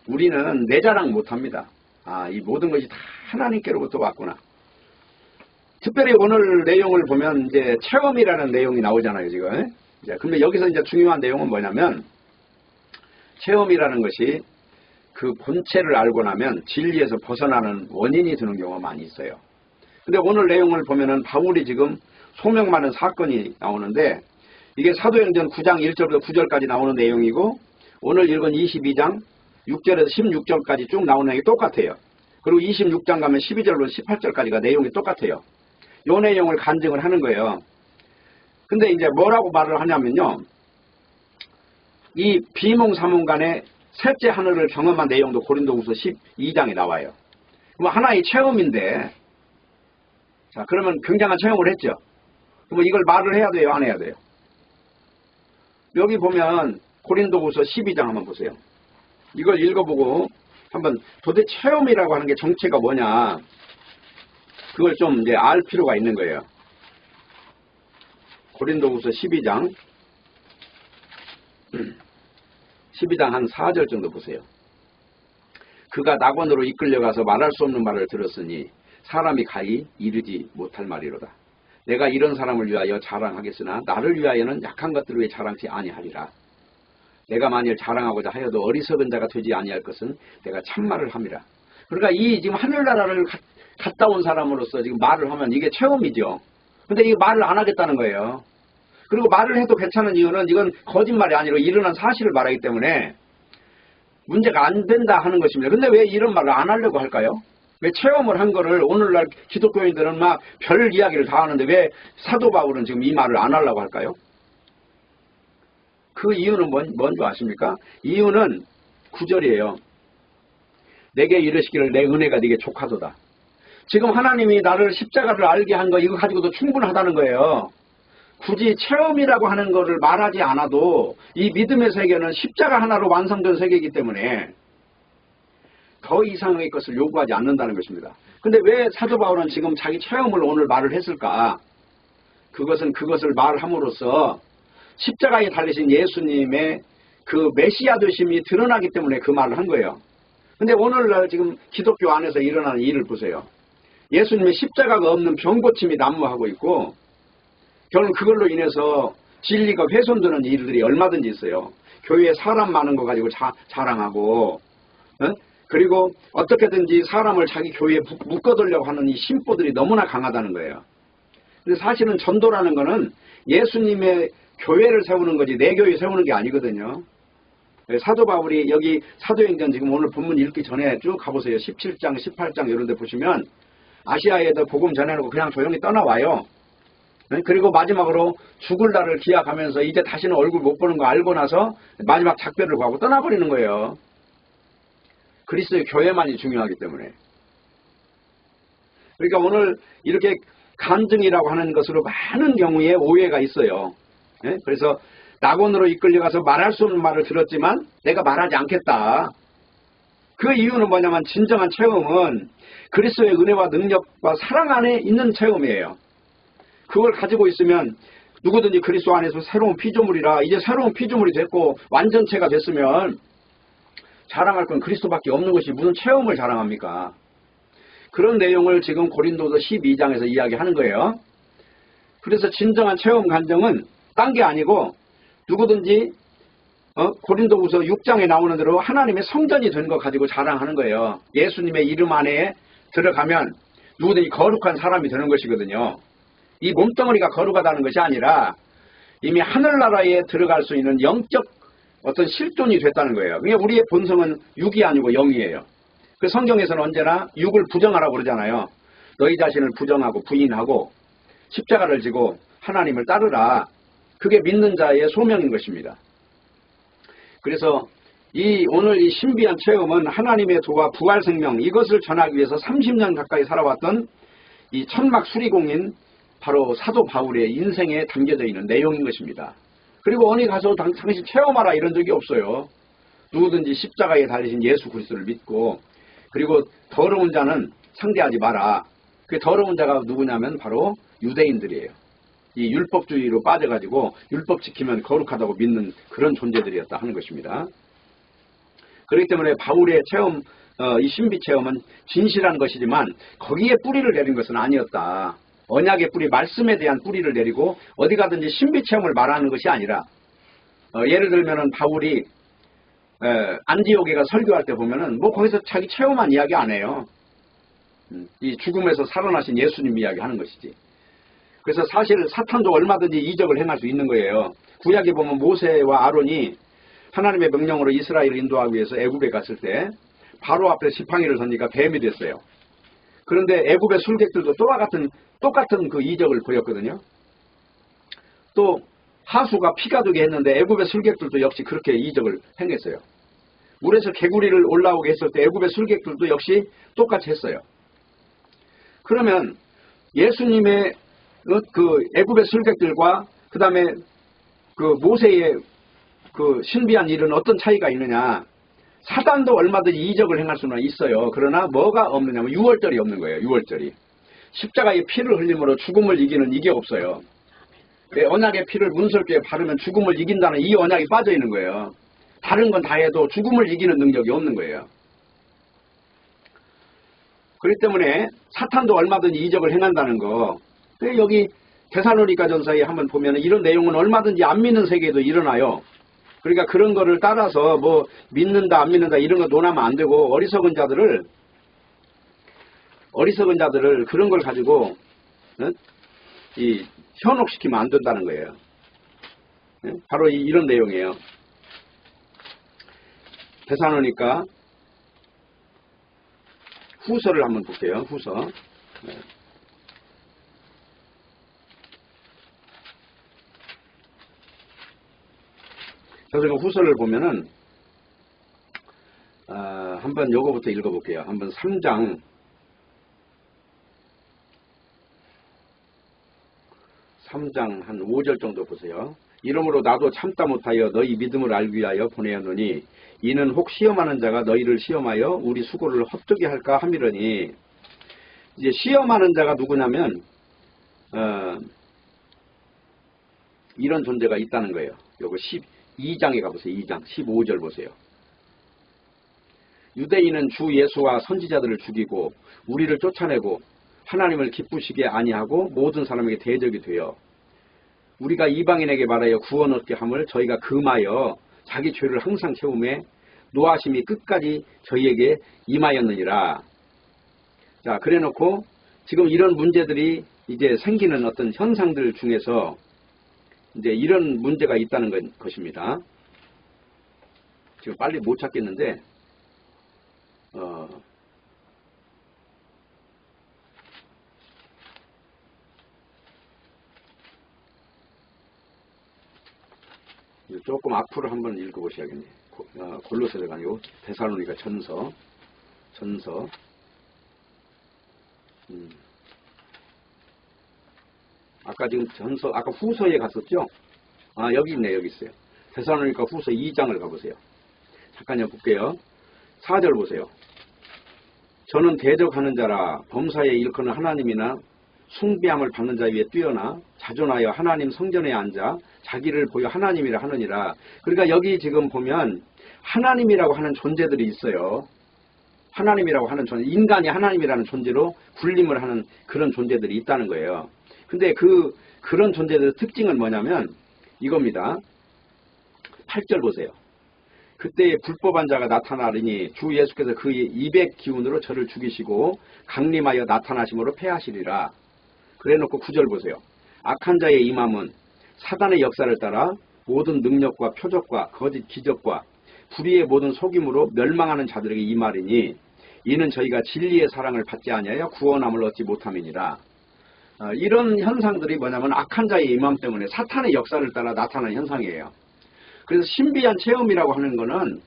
우리는 내 자랑 못합니다. 아, 이 모든 것이 다 하나님께로부터 왔구나. 특별히 오늘 내용을 보면 이제 체험이라는 내용이 나오잖아요, 지금. 근데 여기서 이제 중요한 내용은 뭐냐면 체험이라는 것이 그 본체를 알고 나면 진리에서 벗어나는 원인이 되는 경우가 많이 있어요. 근데 오늘 내용을 보면은 바울이 지금 소명 많은 사건이 나오는데 이게 사도행전 9장 1절부터 9절까지 나오는 내용이고 오늘 읽은 22장 6절에서 16절까지 쭉 나오는 내용이 똑같아요. 그리고 26장 가면 12절부터 18절까지가 내용이 똑같아요. 이 내용을 간증을 하는 거예요. 근데 이제 뭐라고 말을 하냐면요. 이 비몽사몽간에 셋째 하늘을 경험한 내용도 고린도후서 12장에 나와요. 그럼 하나의 체험인데 자, 그러면 굉장한 체험을 했죠. 그럼 이걸 말을 해야 돼요, 안 해야 돼요? 여기 보면 고린도후서 12장 한번 보세요. 이걸 읽어보고 한번 도대체 체험이라고 하는 게 정체가 뭐냐, 그걸 좀 이제 알 필요가 있는 거예요. 고린도후서 12장 12장 한 4절 정도 보세요. 그가 낙원으로 이끌려가서 말할 수 없는 말을 들었으니 사람이 가히 이르지 못할 말이로다. 내가 이런 사람을 위하여 자랑하겠으나 나를 위하여는 약한 것들을 위해 자랑치 아니하리라. 내가 만일 자랑하고자 하여도 어리석은 자가 되지 아니할 것은 내가 참말을 함이라. 그러니까 이 지금 하늘나라를 갔다 온 사람으로서 지금 말을 하면 이게 체험이죠. 근데 이 말을 안 하겠다는 거예요. 그리고 말을 해도 괜찮은 이유는 이건 거짓말이 아니라 일어난 사실을 말하기 때문에 문제가 안 된다 하는 것입니다. 근데 왜 이런 말을 안 하려고 할까요? 왜 체험을 한 거를 오늘날 기독교인들은 막 별 이야기를 다 하는데 왜 사도 바울은 지금 이 말을 안 하려고 할까요? 그 이유는 뭔지 아십니까? 이유는 9절이에요. 내게 이르시기를 내 은혜가 네게 족하도다. 지금 하나님이 나를 십자가를 알게 한 거 이거 가지고도 충분하다는 거예요. 굳이 체험이라고 하는 거를 말하지 않아도 이 믿음의 세계는 십자가 하나로 완성된 세계이기 때문에 더 이상의 것을 요구하지 않는다는 것입니다. 근데 왜 사도 바울은 지금 자기 체험을 오늘 말을 했을까? 그것을 말함으로써 십자가에 달리신 예수님의 그 메시아 되심이 드러나기 때문에 그 말을 한 거예요. 근데 오늘날 지금 기독교 안에서 일어나는 일을 보세요. 예수님의 십자가가 없는 병고침이 난무하고 있고 결국 그걸로 인해서 진리가 훼손되는 일들이 얼마든지 있어요. 교회에 사람 많은 거 가지고 자랑하고 그리고 어떻게든지 사람을 자기 교회에 묶어두려고 하는 이 심보들이 너무나 강하다는 거예요. 근데 사실은 전도라는 거는 예수님의 교회를 세우는 거지 내 교회 세우는 게 아니거든요. 사도 바울이 여기 사도행전 지금 오늘 본문 읽기 전에 쭉 가보세요. 17장 18장 이런 데 보시면 아시아에도 복음 전해놓고 그냥 조용히 떠나와요. 그리고 마지막으로 죽을 날을 기약하면서 이제 다시는 얼굴 못 보는 거 알고 나서 마지막 작별을 구하고 떠나버리는 거예요. 그리스도의 교회만이 중요하기 때문에. 그러니까 오늘 이렇게 간증이라고 하는 것으로 많은 경우에 오해가 있어요. 그래서 낙원으로 이끌려가서 말할 수 없는 말을 들었지만 내가 말하지 않겠다. 그 이유는 뭐냐면 진정한 체험은 그리스도의 은혜와 능력과 사랑 안에 있는 체험이에요. 그걸 가지고 있으면 누구든지 그리스도 안에서 새로운 피조물이라 이제 새로운 피조물이 됐고 완전체가 됐으면 자랑할 건 그리스도밖에 없는 것이 무슨 체험을 자랑합니까? 그런 내용을 지금 고린도서 12장에서 이야기하는 거예요. 그래서 진정한 체험 간증은 딴 게 아니고 누구든지 고린도후서 6장에 나오는 대로 하나님의 성전이 된 거 가지고 자랑하는 거예요. 예수님의 이름 안에 들어가면 누구든지 거룩한 사람이 되는 것이거든요. 이 몸덩어리가 거룩하다는 것이 아니라 이미 하늘나라에 들어갈 수 있는 영적 어떤 실존이 됐다는 거예요. 그러니까 우리의 본성은 육이 아니고 영이에요. 그 성경에서는 언제나 육을 부정하라고 그러잖아요. 너희 자신을 부정하고 부인하고 십자가를 지고 하나님을 따르라. 그게 믿는 자의 소명인 것입니다. 그래서 오늘 이 신비한 체험은 하나님의 도와 부활 생명 이것을 전하기 위해서 30년 가까이 살아왔던 이 천막 수리공인 바로 사도 바울의 인생에 담겨져 있는 내용인 것입니다. 그리고 어디 가서 당신 체험하라 이런 적이 없어요. 누구든지 십자가에 달리신 예수 그리스도를 믿고 그리고 더러운 자는 상대하지 마라. 그 더러운 자가 누구냐면 바로 유대인들이에요. 이 율법주의로 빠져가지고 율법 지키면 거룩하다고 믿는 그런 존재들이었다 하는 것입니다. 그렇기 때문에 바울의 체험, 이 신비 체험은 진실한 것이지만 거기에 뿌리를 내린 것은 아니었다. 언약의 뿌리, 말씀에 대한 뿌리를 내리고 어디 가든지 신비 체험을 말하는 것이 아니라 예를 들면은 바울이 안디옥에 가 설교할 때 보면은 뭐 거기서 자기 체험한 이야기 안 해요. 이 죽음에서 살아나신 예수님 이야기 하는 것이지. 그래서 사실 사탄도 얼마든지 이적을 행할 수 있는 거예요. 구약에 보면 모세와 아론이 하나님의 명령으로 이스라엘을 인도하기 위해서 애굽에 갔을 때 바로 앞에 지팡이를 던지니까 뱀이 됐어요. 그런데 애굽의 술객들도 똑같은 그 이적을 보였거든요. 또 하수가 피가 되게 했는데 애굽의 술객들도 역시 그렇게 이적을 행했어요. 물에서 개구리를 올라오게 했을 때 애굽의 술객들도 역시 똑같이 했어요. 그러면 예수님의 그 애굽의 술객들과 그 다음에 그 모세의 그 신비한 일은 어떤 차이가 있느냐. 사단도 얼마든지 이적을 행할 수는 있어요. 그러나 뭐가 없느냐면 유월절이 없는 거예요. 유월절이. 십자가의 피를 흘림으로 죽음을 이기는 이게 없어요. 언약의 피를 문설주에 바르면 죽음을 이긴다는 이 언약이 빠져 있는 거예요. 다른 건 다 해도 죽음을 이기는 능력이 없는 거예요. 그렇기 때문에 사탄도 얼마든지 이적을 행한다는 거. 여기 데살로니가전서에 한번 보면 이런 내용은 얼마든지 안 믿는 세계에도 일어나요. 그러니까 그런 거를 따라서 뭐 믿는다 안 믿는다 이런 거 논하면 안 되고 어리석은 자들을 그런 걸 가지고 현혹시키면 안 된다는 거예요. 바로 이런 내용이에요. 데살로니가 후서를 한번 볼게요. 후서. 그래서 그 후서를 보면은 한번 요거부터 읽어볼게요. 한번 3장 3장 한 5절 정도 보세요. 이러므로 나도 참다 못하여 너희 믿음을 알기 위하여 보내었노니 이는 혹 시험하는 자가 너희를 시험하여 우리 수고를 헛되게 할까 함이러니. 이제 시험하는 자가 누구냐면 이런 존재가 있다는 거예요. 요거 12장에 가보세요. 2장 15절 보세요. 유대인은 주 예수와 선지자들을 죽이고 우리를 쫓아내고 하나님을 기쁘시게 아니하고 모든 사람에게 대적이 되어 우리가 이방인에게 말하여 구원 얻게 함을 저희가 금하여 자기 죄를 항상 채우매 노하심이 끝까지 저희에게 임하였느니라. 자, 그래 놓고 지금 이런 문제들이 이제 생기는 어떤 현상들 중에서 이제 이런 문제가 있다는 것입니다. 지금 빨리 못 찾겠는데 조금 앞으로 한번 읽어보셔야겠네요. 골로새가 아니고 데살로니가 전서. 아까 지금 전서, 아까 후서에 갔었죠? 여기 있네, 여기 있어요. 데살로니가 후서 2장을 가보세요. 잠깐요, 볼게요. 4절 보세요. 저는 대적하는 자라 범사에 일컫는 하나님이나 숭배함을 받는 자 위에 뛰어나 자존하여 하나님 성전에 앉아 자기를 보여 하나님이라 하느니라. 그러니까 여기 지금 보면 하나님이라고 하는 존재들이 있어요. 하나님이라고 하는 존재, 인간이 하나님이라는 존재로 군림을 하는 그런 존재들이 있다는 거예요. 근데 그런 존재들의 특징은 뭐냐면 이겁니다. 8절 보세요. 그때 불법한 자가 나타나리니 주 예수께서 그의 입의 기운으로 저를 죽이시고 강림하여 나타나심으로 패하시리라. 그래놓고 9절 보세요. 악한 자의 임함은 사단의 역사를 따라 모든 능력과 표적과 거짓 기적과 불의의 모든 속임으로 멸망하는 자들에게 임하리니 이는 저희가 진리의 사랑을 받지 아니하여 구원함을 얻지 못함이니라. 이런 현상들이 뭐냐면 악한 자의 임함 때문에 사탄의 역사를 따라 나타나는 현상이에요. 그래서 신비한 체험이라고 하는 거는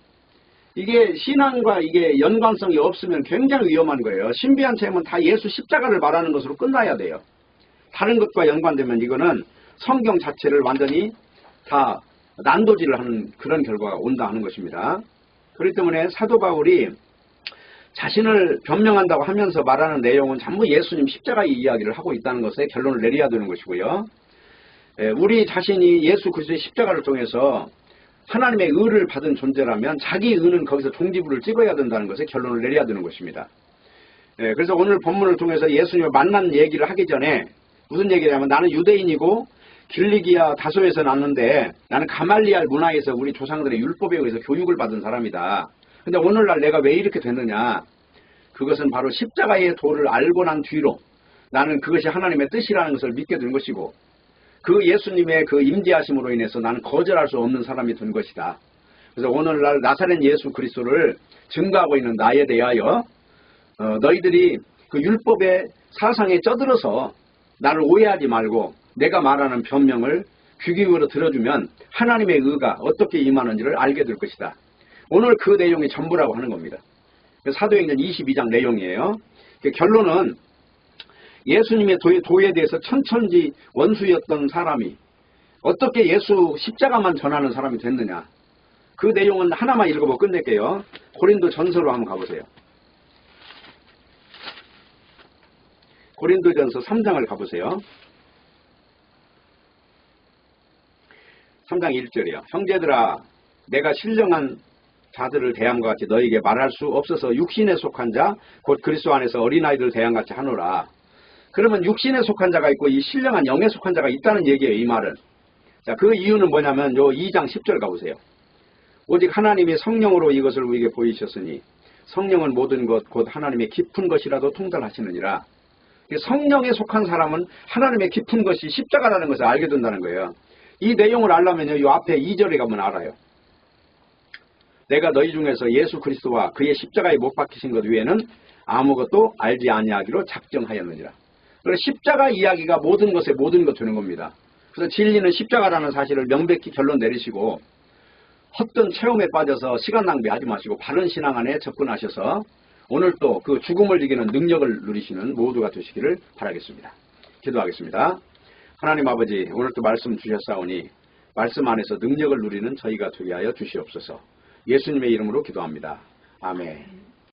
이게 신앙과 이게 연관성이 없으면 굉장히 위험한 거예요. 신비한 체험은 다 예수 십자가를 말하는 것으로 끝나야 돼요. 다른 것과 연관되면 이거는 성경 자체를 완전히 다 난도질을 하는 그런 결과가 온다 하는 것입니다. 그렇기 때문에 사도 바울이 자신을 변명한다고 하면서 말하는 내용은 전부 예수님 십자가의 이야기를 하고 있다는 것에 결론을 내려야 되는 것이고요. 우리 자신이 예수 그리스도의 십자가를 통해서 하나님의 의를 받은 존재라면 자기 의는 거기서 종지부를 찍어야 된다는 것에 결론을 내려야 되는 것입니다. 그래서 오늘 본문을 통해서 예수님을 만난 얘기를 하기 전에 무슨 얘기냐면 나는 유대인이고 길리기아 다소에서 났는데 나는 가말리알 문화에서 우리 조상들의 율법에 의해서 교육을 받은 사람이다. 근데 오늘날 내가 왜 이렇게 됐느냐? 그것은 바로 십자가의 도를 알고 난 뒤로 나는 그것이 하나님의 뜻이라는 것을 믿게 된 것이고 그 예수님의 그 임재하심으로 인해서 나는 거절할 수 없는 사람이 된 것이다. 그래서 오늘날 나사렛 예수 그리스도를 증거하고 있는 나에 대하여 너희들이 그 율법의 사상에 쩌들어서 나를 오해하지 말고 내가 말하는 변명을 귀 기울여 들어주면 하나님의 의가 어떻게 임하는지를 알게 될 것이다. 오늘 그 내용이 전부라고 하는 겁니다. 사도행전 22장 내용이에요. 결론은 예수님의 도에 대해서 천천지 원수였던 사람이 어떻게 예수 십자가만 전하는 사람이 됐느냐. 그 내용은 하나만 읽어보고 끝낼게요. 고린도 전서로 한번 가보세요. 고린도전서 3장을 가보세요. 3장 1절이요. 형제들아, 내가 신령한 자들을 대함과 같이 너에게 말할 수 없어서 육신에 속한 자, 곧 그리스도 안에서 어린아이들 대함같이 하노라. 그러면 육신에 속한 자가 있고 이 신령한 영에 속한 자가 있다는 얘기예요. 이 말은. 자, 그 이유는 뭐냐면 요 2장 10절 가보세요. 오직 하나님이 성령으로 이것을 우리에게 보이셨으니 성령은 모든 것 곧 하나님의 깊은 것이라도 통달하시느니라. 성령에 속한 사람은 하나님의 깊은 것이 십자가라는 것을 알게 된다는 거예요. 이 내용을 알려면요, 이 앞에 2절에 가면 알아요. 내가 너희 중에서 예수 그리스도와 그의 십자가에 못 박히신 것 외에는 아무것도 알지 아니하기로 작정하였느니라. 그래서 십자가 이야기가 모든 것에 모든 것 되는 겁니다. 그래서 진리는 십자가라는 사실을 명백히 결론 내리시고 헛된 체험에 빠져서 시간 낭비하지 마시고 바른 신앙 안에 접근하셔서 오늘 또 그 죽음을 이기는 능력을 누리시는 모두가 되시기를 바라겠습니다. 기도하겠습니다. 하나님 아버지, 오늘 또 말씀 주셨사오니 말씀 안에서 능력을 누리는 저희가 되게 하여 주시옵소서. 예수님의 이름으로 기도합니다. 아멘.